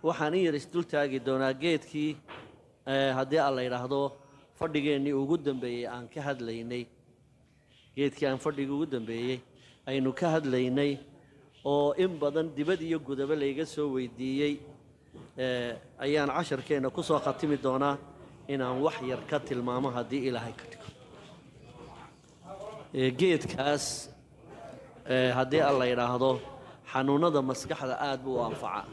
waxaan in yar isdul taagi doonaa geedkii haddii aan la yidhaahdo fadhigeennii ugu dambeeyey aan ka hadlaynay geedkii aan fadhigii ugu dambeeyey aynu ka hadlaynay oo in badan dibad iyo gudaba layga soo weydiiyey ayaan casharkeenna ku soo khatimi doonaa inaan wax yar ka tilmaamo haddii ilaahay ka dhigo geedkaas haddii aan la yidhaahdo xanuunada maskaxda aad buu u anfacaa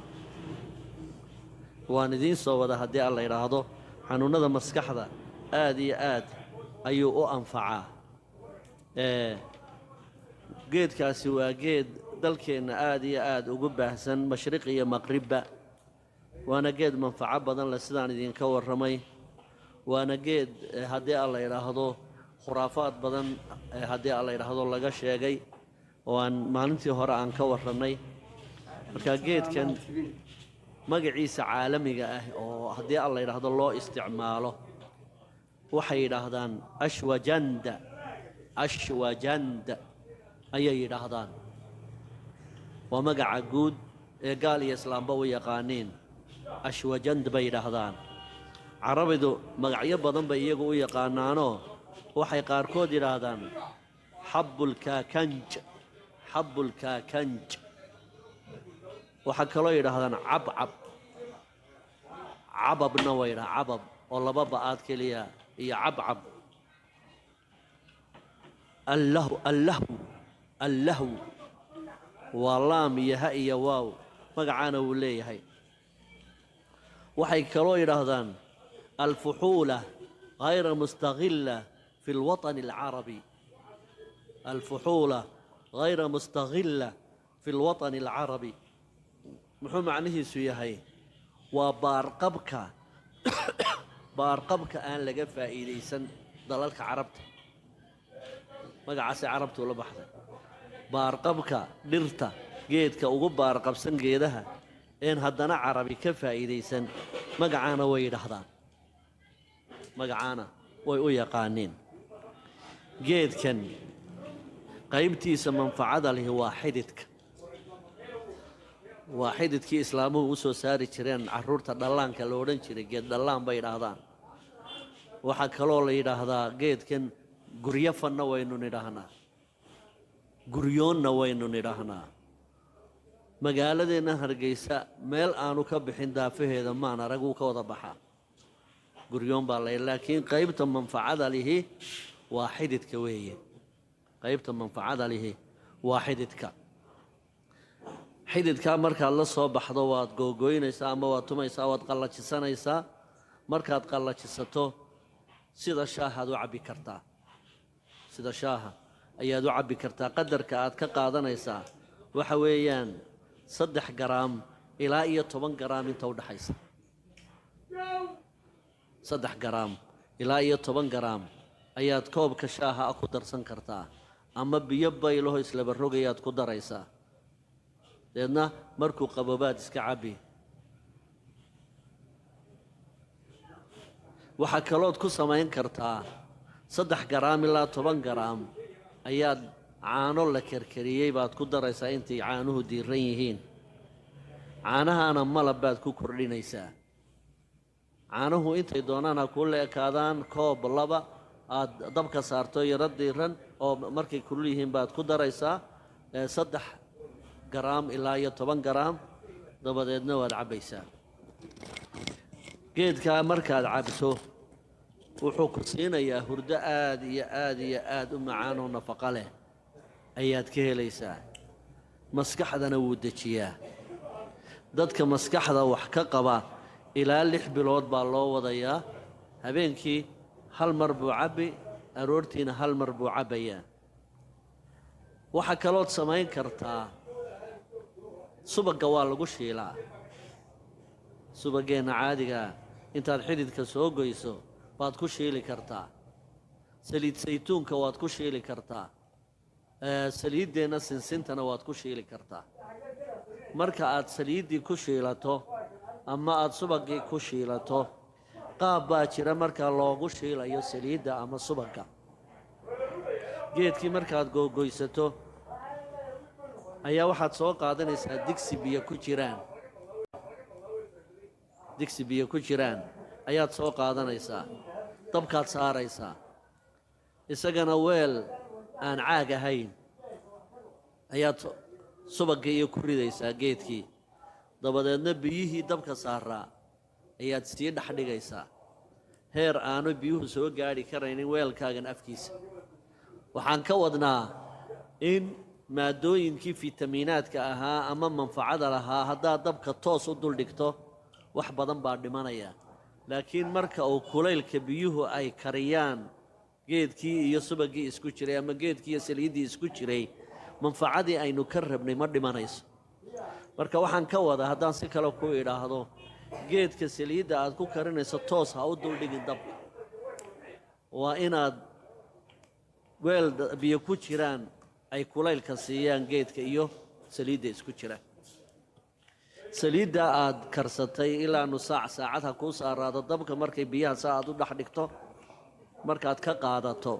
waan idiin soo wada haddii aan la yidhaahdo xanuunada maskaxda aad iyo aad ayuu u anfacaa geedkaasi waa geed dalkeenna aad iyo aad ugu baahsan mashriq iyo maqribba waana geed manfaco badan leh sidaan idinka warramay waana geed haddii aan la yidhaahdo khuraafaad badan haddii aan la yidhaahdo laga sheegay oo aan maalintii hore aan ka warrannay marka geedkan magaciisa caalamiga ah oo haddii aan la yidhaahdo loo isticmaalo waxay yidhaahdaan ashwajanda ayay yidhaahdaan waa magaca guud ee gaal iyo islaamba u yaqaaniin ashwajand bay yidhaahdaan carabidu magacyo badan bay iyagu u yaqaanaanoo waxay qaarkood yidhaahdaan xabbulkaakanj waxaa kaloo yidhaahdaan cababna way yidhaha cabab oo laba ba'aad keliya iyo cabcab allahu waa laam iyo ha iyo waaw magacaana wuu leeyahay waxay kaloo yidhaahdaan alfuxuula غayra mustaghilla fi اlwaطن الcarabi alfuxuula غayra mustaghilla fi اlwaطن الcarabi muxuu macnihiisu yahay waa baarqabka aan laga faa'iidaysan dalalka carabta magacaasay carabtu la baxday baarqabka dhirta geedka ugu baarqabsan geedaha een haddana carabi ka faa'iidaysan magacaana way yidhaahdaan magacaana way u yaqaaniin geedkan qaybtiisa manfacada lihi waa xididkii islaamuhu u soo saari jireen carruurta dhallaanka la odhan jiray geed dhallaan bay yidhaahdaan waxaa kaloo la yidhaahdaa geedkan guryafanna waynu nidhaahnaa guryoonna waynu nidhaahnaa magaaladeenna hargeysa meel aanu ka bixin daafaheeda maan arag uu ka wada baxaa guryoon baa lay laakiin qaybta manfacada lihi waa xididka weeye qaybta manfacada lihi waa xididkaa markaad la soo baxdo waad googoynaysaa ama waad tumaysaa waad qallajisanaysaa markaad qallajisato sida shaahaad u cabbi kartaa sida shaaha ayaad u cabbi kartaa qadarka aad ka qaadanaysaa waxa weeyaan 3 garaam ilaa iyo 10 garaam inta u dhaxaysa 3 garaam ilaa iyo 10 garaam ayaad koobka shaaha ku darsan kartaa ama biyo baylaho islaba rogayaad ku daraysaa deedna markuu qabobaad iska cabbi waxaa kalood ku samayn kartaa 3 garaam ilaa 10 garaam ayaad caano la karkariyey baad ku daraysaa intay caanuhu diiran yihiin caanahaana malab baad ku kordhinaysaa caanuhu intay doonaan ha kuu leekaadaan koob laba aad dabka saarto yaro diiran oo markay kulul yihiin baad ku daraysaa 3 garaam ilaa iyo 10 garaam dabadeedna waad cabbaysaa geedkaa markaad cabso wuxuu ku siinayaa hurdo aad iyo aad u macaan oo nafaqo leh ayaad ka helaysaa maskaxdana wuu dejiyaa dadka maskaxda wax ka qaba ilaa 6 bilood baa loo wadayaa habeenkii hal mar buu cabbi aroortiina hal mar buu cabbayaa waxaa kalood samayn kartaa subagga waa lagu shiilaa subageenna caadigaa intaad xididka soo goyso baad ku shiili kartaa saliid saytuunka waad ku shiili kartaa saliiddeenna sinsintana waad ku shiili kartaa marka aad saliiddii ku shiilato ama aad subaggii ku shiilato qaab baa jira markaa loogu shiilayo saliidda ama subagga geedkii markaad googoysato ayaa waxaad soo qaadanaysaa digsi biyo ku jiraan digsi biyo ku jiraan ayaad soo qaadanaysaa dabkaad saaraysaa isagana weel aan caag ahayn ayaad subagii iyo ku ridaysaa geedkii dabadeedna biyihii dabka saaraa ayaad sii dhex dhigaysaa heer aanu biyuhu soo gaadhi karaynin weelkaagan afkiisa waxaan ka wadnaa in maadooyinkii fitamiinaadka ahaa ama manfacada lahaa haddaad dabka toos u dul dhigto wax badan baa dhimanaya laakiin marka uu kulaylka biyuhu ay kariyaan geedkii iyo subagii isku jiray ama geedkii iyo saliiddii isku jiray manfacadii aynu ka rabnay ma dhimanayso marka waxaan ka wadaa haddaan si kale ku idhaahdo geedka saliidda aad ku karinayso toos ha u duldhigin dabka waa inaad weel biyo ku jiraan ay kulaylka siiyaan geedka iyo saliidda isku jiraan saliidda aad karsatay ilaa nus saac saacad ha kuu saaraado dabka markay biyaha saa aad u dhex dhigto markaad ka qaadato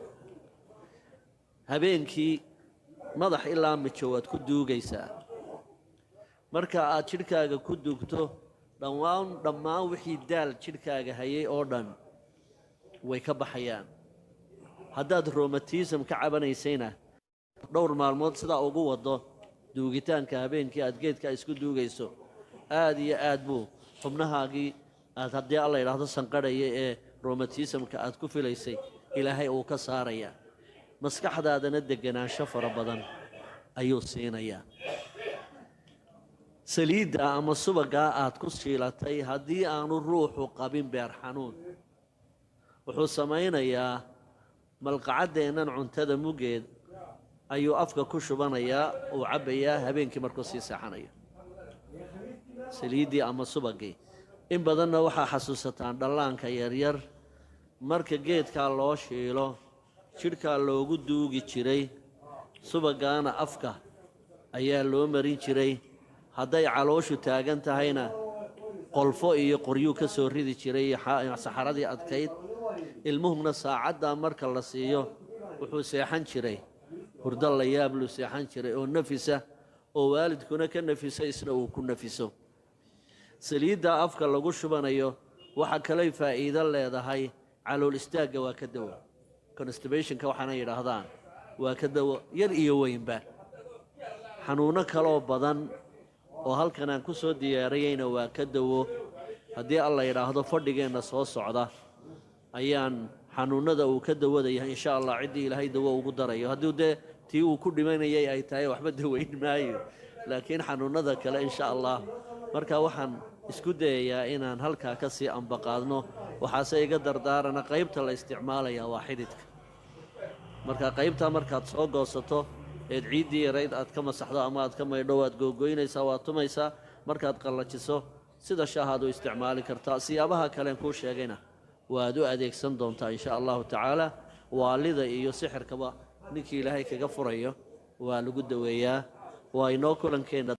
habeenkii madax ilaa mijo waad ku duugaysaa marka aad jidhkaaga ku duugto dhammaan wixii daal jidhkaaga hayay oo dhan way ka baxayaan haddaad romatism ka cabanaysayna dhowr maalmood sidaa ugu wado duugitaanka habeenkii aad geedka isku duugayso aad iyo aad buu xubnahaagii aad haddii alla yidhaahdo sanqadhaya ee romatismka aad ku filaysay ilaahay uu ka saarayaa maskaxdaadana deganaansho fara badan ayuu siinayaa saliidda ama subaggaa aad ku shiilatay haddii aanu ruuxu qabin beer xanuun wuxuu samaynayaa malqacaddeennan cuntada muggeed ayuu afka ku shubanayaa uu cabbayaa habeenkii markuu sii seexanayo saliiddii ama subaggii in badanna waxaa xasuusataan dhallaanka yaryar marka geedkaa loo shiilo jidhkaa loogu duugi jiray subaggaana afka ayaa loo marin jiray hadday calooshu taagan tahayna qolfo iyo qoryuu ka soo ridi jiray saxaradii adkayd ilmuhuna saacaddaa marka la siiyo wuxuu seexan jiray hurdo la yaab luu seexan jiray oo nafisa oo waalidkuna ka nafisa isna uu ku nafiso saliiddaa afka lagu shubanayo waxa kaley faa'iido leedahay calool istaagga waa ka dawo constibationka waxaana yidhaahdaan waa ka dawo yar iyo weynba xanuuno kaloo badan oo halkan aan ku soo diyaariyeyna waa ka dawo haddii alla yidhaahdo fadhigeenna soo socda ayaan xanuunada uu ka dawadaya insha allah ciddii ilaahay dawo ugu darayo haddii dee tii uu ku dhimanayay ay tahay waxba dawayn maayo laakiin xanuunada kale insha allah marka waxaan isku dayayaa inaan halkaa ka sii ambaqaadno waxaase iga dardaarana qaybta la isticmaalayaa waa xididka marka qaybtaa markaad soo goosato eed ciiddii yarayd aad ka masaxdo ama aad ka maydho waad googoynaysaa waad tumaysaa markaad qallajiso sida shaahaad u isticmaali kartaa siyaabaha kalen kuu sheegayna waad u adeegsan doontaa insha allahu tacaala waalida iyo sixirkaba ninkii ilaahay kaga furayo waa lagu daweeyaa waa inoo kulankeenna